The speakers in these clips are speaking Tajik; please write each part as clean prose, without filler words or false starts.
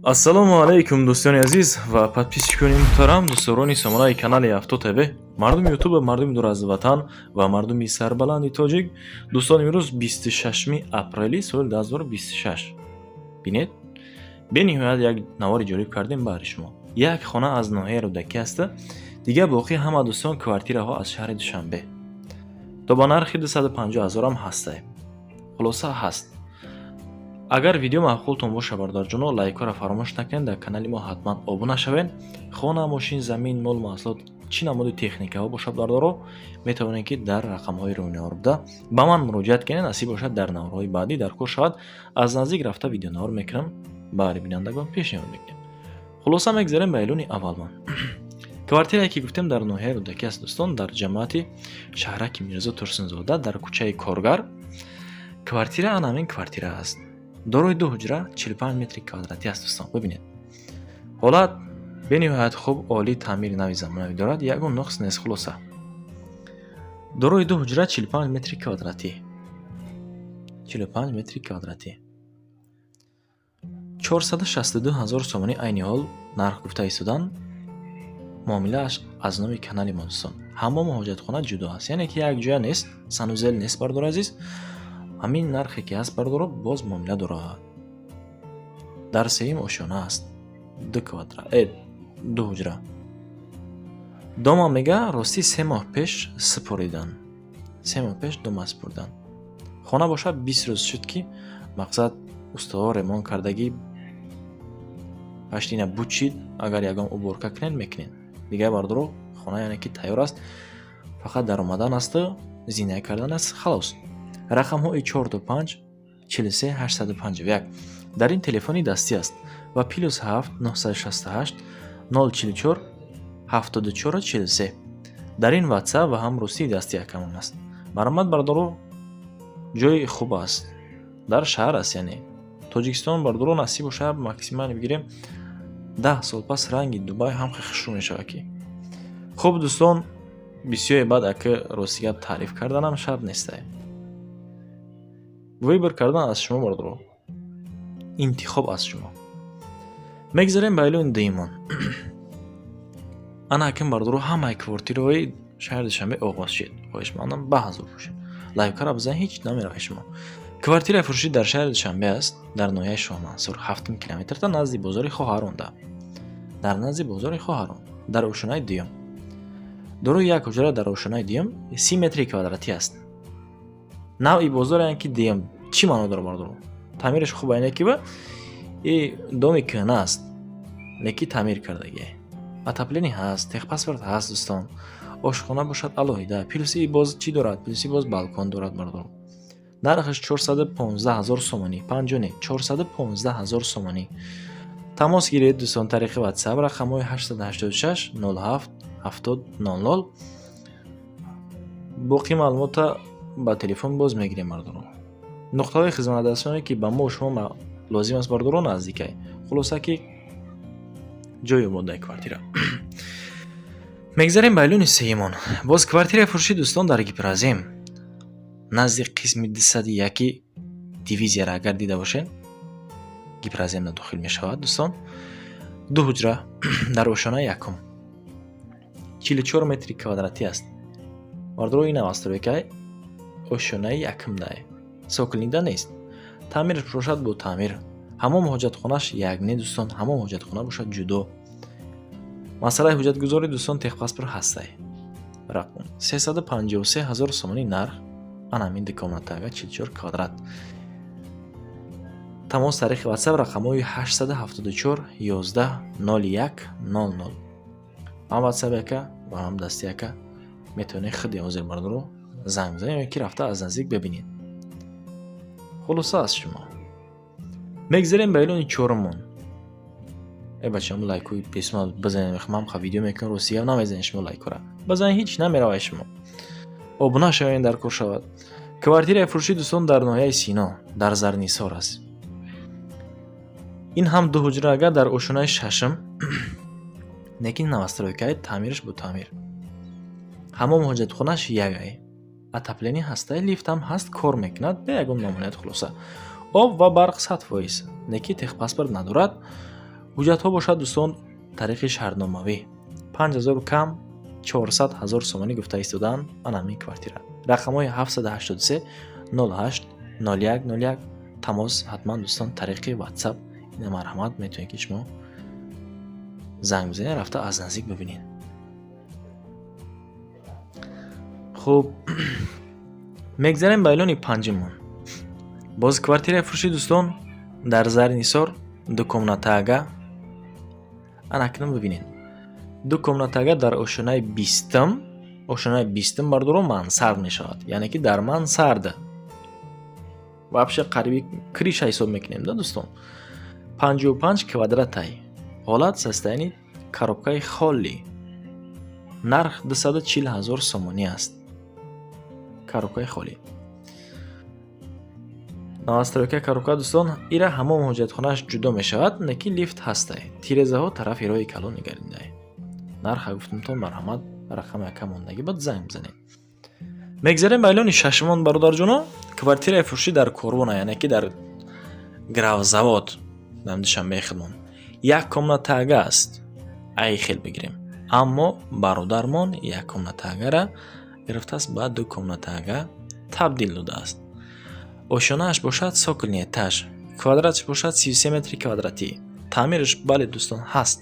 ассалому алайкум дӯстони азиз ва подписчикони муҳтарам, дӯстдорони самонаи канали Авто ТВ, мардуми ютуб, мардуми дур аз ватан ва мардуми сарбаланди тоҷик. Дӯстон, имрӯз 26 апрели соли 2026 бинед бениҳоят як навори ҷолиб кардем баҳри шумо. Як хона аз ноҳияи Рӯдакӣ аст. Дигар боқӣ ҳама дӯстон квартираҳо аз шаҳри Душанбе то ба нархи 250 000 ҳастае. Хулоса ҳаст. Агар видео маъқултон боша бардорҷоно, лайкора фаромӯш накунед, дар канали мо ҳатман обуна шавед. Хона, мошин, замин, мол, маҳсулот, чӣ намуди техникаҳо бошад бардоро, метавонед ки дар рақамҳои рӯйнавор буда ба ман муроҷиат кунед. Насиб бошад дар наврҳои баъдӣ дар кор шавад, аз наздик рафта видеонавор мекунам, баъри бинандагон пешниҳод мекунем. Хулоса мегзарем ба эълони аввалман. Квартирае ки гуфтем дар ноҳияи Рӯдакӣ аст дӯстон, дар ҷамоати шаҳраки Мирзо Турсунзода дар кӯчаи Коргар. Квартира анамин квартира аст. дорои 2 ҳуҷра 45 метри квадратӣ аст дӯстон. Бибинед. Ҳолат бениҳоят хуб, оли, таъмири нави замонавӣ дорад, ягон нуқс нест. Хулоса дорои 2 ҳуҷра 45 метри квадратӣ. 45 метри квадратӣ. 462 000 сомонӣ айни ҳол нарх гуфта истодан. муомилааш аз номи канали мо дӯстон. Ҳаммому ҳоҷатхона ҷудо аст. Яъне ки як ҷоя нест, санузел нест бардор азиз. ҳамин нархе ки ҳаст бардоро боз муомила дорад. Дар сеюм ошона аст. 2 квадра 2 ҳуҷра. Дома мега рости 3 моҳ пеш супоридан. 3 моҳ пеш дома супурдан. хона бошад 20 рӯз шуд ки мақсад устувор ремонт кардагӣ паштина бучид, агар ягон уборка кунед мекунед. Дигар бардоро хона яъне ки тайёр аст. Фақат дар омадан асту зина кардан аст, халос. рақамҳои 425 43 851 дар ин телефони дастӣ аст ва +7 968 044 74 43 дар ин WhatsApp ва ҳам рӯсти дастӣ акамон аст. марамат бардоро ҷои хуб аст, дар шаҳр аст. Яъне Тоҷикистон бардоро насиб боша максиман бигирем 10 сол пас ранги Дубай ҳам хушрӯ мешава ки. хуб дӯстон, бисёре баъд аки рости гап таъриф карданам шарт нестае. выбор кардан аз шумо бардоро. интихоб аз шумо. мегзарем ба эълони дуюмон. ана аким бардоро ҳамаи квартираҳои шаҳри Душанбе оғоз шуд. хоҳишмандам баъзур бошед. лайкара бизанед, ҳеҷ намеравед шумо. квартираи фурӯшӣ дар шаҳри Душанбе аст, дар ноҳияи Шоҳмансур, 7 километрта назди бозори Хоҳаронда. дар назди бозори Хоҳарон, дар ошонаи дуюм. дорои як ҳуҷра дар ошонаи дуюм 30 метри квадратӣ аст. навъи бозор яъне ки дуюм чӣ маъно дорад бардоро? таъмираш хуб яъне ки ба доми кӯҳна аст, леки таъмир кардагие. отопление ҳаст, техпаспорт ҳаст дӯстон. ошхона бошад алоҳида. плюси боз чӣ дорад? плюси боз балкон дорад бардоро. нархаш 415 000 сомонӣ. панҷоне 415 000 сомонӣ. тамос гиред дӯстон тариқи WhatsApp рақамҳои 886 07 70 00. боқи маълумота ба телефон боз мегирем бардоро. нуқтаҳои хизматрасоне ки ба мо шумо лозим аст бардоро наздикай. хулоса ки ҷои ободаи квартира. мегзарем ба эълони сеюмон. боз квартираи фурӯшӣ дӯстон дар Гипразем, назди қисми 201 дивизияра агар дида бошед, Гипраземда дохил мешавад дӯстон. 2 ҳуҷра дар ошонаи якум 44 метри квадратӣ аст. бардоро ин авастройкай ошонаи якум дае. сокилнида нест. таъмираш бошад бо таъмир. ҳамон ҳоҷатхонаш ягне дӯстон, ҳамон ҳоҷатхона бошад ҷудо. масъалаи ҳуҷҷатгузорӣ дӯстон техпаспорт ҳастай. рақам 353 000 сомонӣ нарх. анамин дикомнатага 44 квадрат. тамос тариқи WhatsApp рақамҳои 874 11 01 00. ҳам WhatsApp яка ва ҳам дастӣ яка метавонед худи ҳозир бардоро занг бизанед ё ки рафта аз наздик бибинед. хулоса аз шумо. мегзарем ба эълони чорумон. бачаам лайкои писма бизанед. мехмам ха видео мекунам, рости гап намезанед шумо лайкора. бизанед, ҳеҷ намеравед шумо. обуна шавед, дар кор шавад. квартираи фурӯшӣ дӯстон дар ноҳияи Сино, дар Зарнисор аст. ин ҳам 2 ҳуҷра агар дар ошонаи шашм, лекин навастройкаи таъмираш бо таъмир. ҳамон ҳоҷатхонаш ягай. отопление ҳастай, лифтам ҳаст, кор мекунад бе ягон мамоният. хулоса об ва барқ 100%, леки техпаспорт надорад. ҳуҷҷатҳо бошад дӯстон тариқи шаҳрномавӣ 5000 кам 400 000 сомонӣ гуфта истодаанд ана ҳамин квартира. рақамҳои 783 08 01 01 тамос ҳатман дӯстон тариқи WhatsApp ина марҳамат метавонед ки шумо занг бизанед рафта аз наздик бибинед. хуб мегзарем ба эълони панҷимон. боз квартираи фурӯшӣ дӯстон дар Заринисор дукомнатаага ана акнун бибинед. Дукомнатаага дар ошонаи 20-м, ошонаи 20-м бардоро мансард мешавад. яъне ки дар мансард вообще қариби криша ҳисоб мекунем да дӯстон. 55 квадратай ҳолат состоянии коробкаи холли. нарх 240 000 сомонӣ аст. коробкаи холли. навастройка коробка дӯстон ира ҳамон ҳоҷатхонааш ҷудо мешавад, неки лифт ҳастай. тирезаҳо тарафи роҳи калон нигариндае. нарха гуфтумтон марҳамат рақам якам мондагӣ бад занг бизанед. мегзарем ба эълони шашмон бародарҷоно. квартираи фурӯшӣ дар Корвона, яъне ки дар гравзавод дар Душанбеи Хилмон. як комнатаага аст. айхел бигирем. аммо бародармон як комнатаагара гирифтааст ба ду комнатаага табдил додааст. ошонааш бошад сокилни этаж. квадратш бошад 33 метри квадратӣ. таъмирш бале дӯстон ҳаст.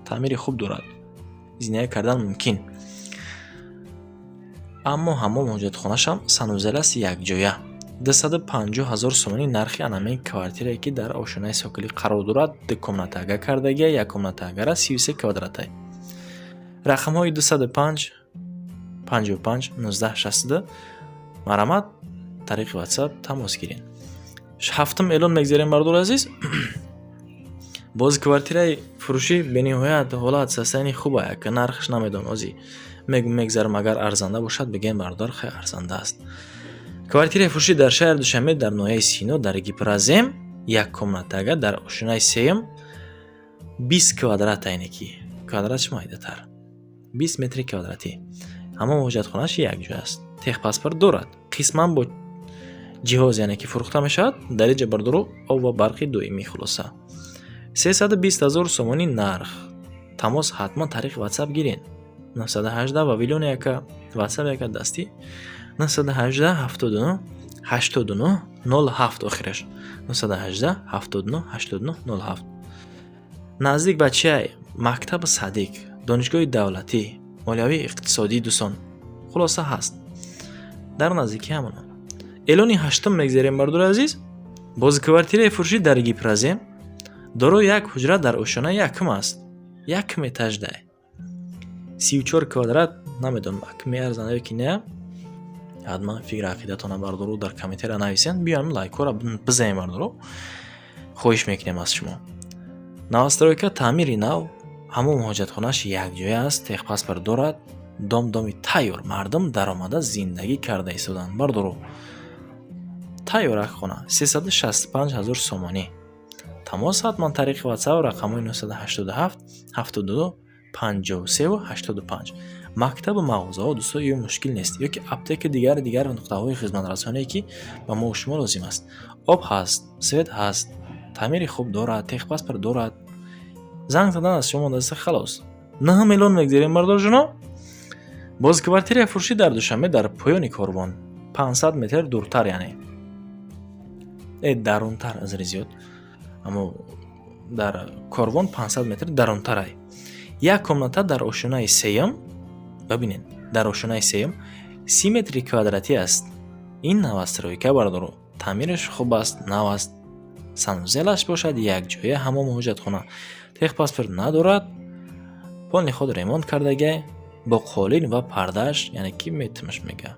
таъмири хуб дорад. зиндагӣ кардан мумкин. аммо ҳамон ҳоҷатхонашам санузеласт якҷоя. 250 000 сомонӣ нархи анамин квартирае ки дар ошонаи сокилӣ қарор дорад. ду комнатаага кардагия, як комнатаагара 33 квадратай. рақамҳои 205 55 19 62 марҳамат тариқи WhatsApp тамос гиред. ҳафтум эълон мегзарем бардор азиз. боз квартираи фурӯшӣ бениҳоят ҳолат состоянии хуба як нархш намедонам озӣ. мегзарам агар арзанда бошад бигем бардор хеле арзанда аст. квартираи фурӯшӣ дар шаҳри Душанбе дар ноҳияи Сино дар Гипразем як комнатаага дар ошонаи сеюм 20 квадратай неки квадратш майдатар 20 метри квадратӣ. ҳамон ҳоҷатхонааш якҷо аст. техпаспорт дорад. қисман бо ҷиҳоз яъне ки фурӯхта мешавад. дариҷа бардору об ва барқи доимӣ хулоса. 320 000 сомонӣ нарх. тамос ҳатман тариқи WhatsApp гиред. 918 ва вилёни яка WhatsApp яка дастӣ 918 79 89 07 охираш 918 79 89 07. наздик ба чиай? мактаби Садиқ, донишгоҳи давлатӣ, молиявии иқтисодӣ дӯстон. хулоса ҳаст. дар наздикӣ ҳамон. эълони ҳаштум мегзарем бардори азиз. боз квартираи фурӯшӣ дар Гипразем дорои як ҳуҷра дар ошона якм аст. якм этаждай. 34 квадрат намедонам ак меарзанд ё ки не. ҳатман фикр ақидатона бардору дар комментария нависен. биём лайкора бизанем бардору. хоҳиш мекунем аз шумо. навастройка таъмири нав. ҳамон ҳоҷатхонааш якҷоя аст. техпаспорт дорад. домдоми тайёр. мардум даромада зиндагӣ карда истоданд бардору. тайёр як хона 365 000 сомонӣ. тамос ҳатман тариқи WhatsApp рақамҳои 987 72 53 85. мактаби мағозаҳо дӯстон ё мушкил нест ёки аптеки дигар нуқтаҳои хизматрасоние ки ба мо шумо лозим аст. об ҳаст, свет ҳаст, таъмири хуб дорад, техпаспорт дорад. занг задан аз шумо мондаста халос. 9 миллион мегзарем бардорҷоно. боз квартираи фурӯшӣ дар Душанбе дар поёни Корвон 500 метр дуртар яъне дарунтар аз ризиёт. аммо дар Корвон 500 метр дарунтарай. як комната дар ошонаи сеюм. бабинед дар ошонаи сеюм 30 метри квадратӣ аст. ин навастройка бардору. таъмираш хуб аст, нав аст. санузелаш бошад якҷоя ҳамон ҳоҷатхона. техпаспорт надорад. полни худ ремонт кардагай бо қолин ва пардаш, яъне ки метмаш мега.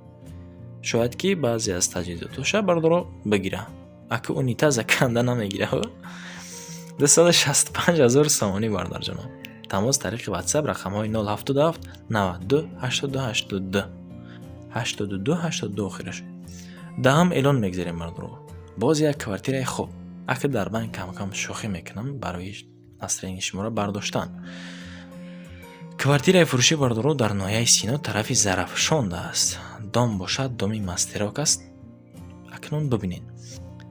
шояд ки баъзе аз таҷҳизотоша бардоро бигира. аки унитаза канда намегира. 265 000 сомонӣ бардарҷоно. тамос тариқи WhatsApp рақамҳои 077 92 82 82 82 82 охираш. даҳам эълон мегзарем бардоро. боз як квартираи хуб. аки дар байн кам шӯхӣ мекунам барои настроени шуморо бардоштан. квартираи фурӯшӣ бардоро дар ноҳияи Сино тарафи Зарафшон аст. дом бошад, доми мастерок аст. акнун бибинед.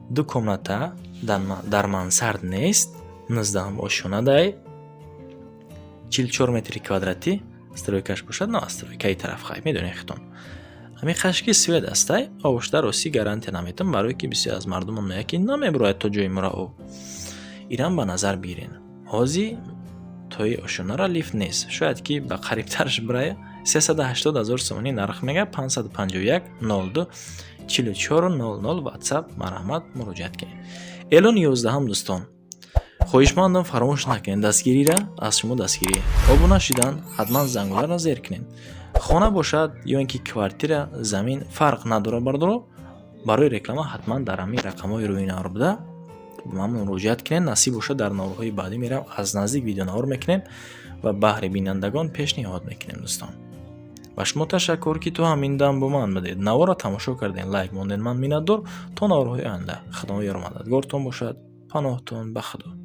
ду комната дар мансард нест. 19 ошонадай 44 метри квадрати стройкаш бошад, на стройкаи тарафхай медонед хитон. ҳамин қашки свед астай овушта росӣ гарантия наметам, барое ки бисёр аз мардумон меяд ки намебурояд то ҷои мурао. Инам ба назар бигирен. ҳози тои ошонара лифт нест, шояд ки ба қарибтарш бурая 380 000 сомонӣ нарх мега. 551 02 44 00 WhatsApp марҳамат муроҷиат кунед. эълон 11 дӯстон, хоҳишмандам фаромӯш накунед дастгирира аз шумо дастгирӣ. обуна шидан ҳатман зангуларо зер кунед. хона бошад ё ин ки квартира, замин фарқ надорад бардоро. барои реклама ҳатман дар ҳамин рақамҳои рӯи навор буда ба ман муроҷиат кунед. насиб бошад дар наворҳои баъдӣ мерам аз наздик видеонавор мекунем ва баҳри бинандагон пешниҳод мекунем. дӯстон, ба шумо ташаккур ки то ҳамин дам бо ман будед. наворро тамошо кардем, лайк мондед. ман миннатдор. то наворҳои оянда худои ёр мададгортон бошад. паноҳтон ба худо.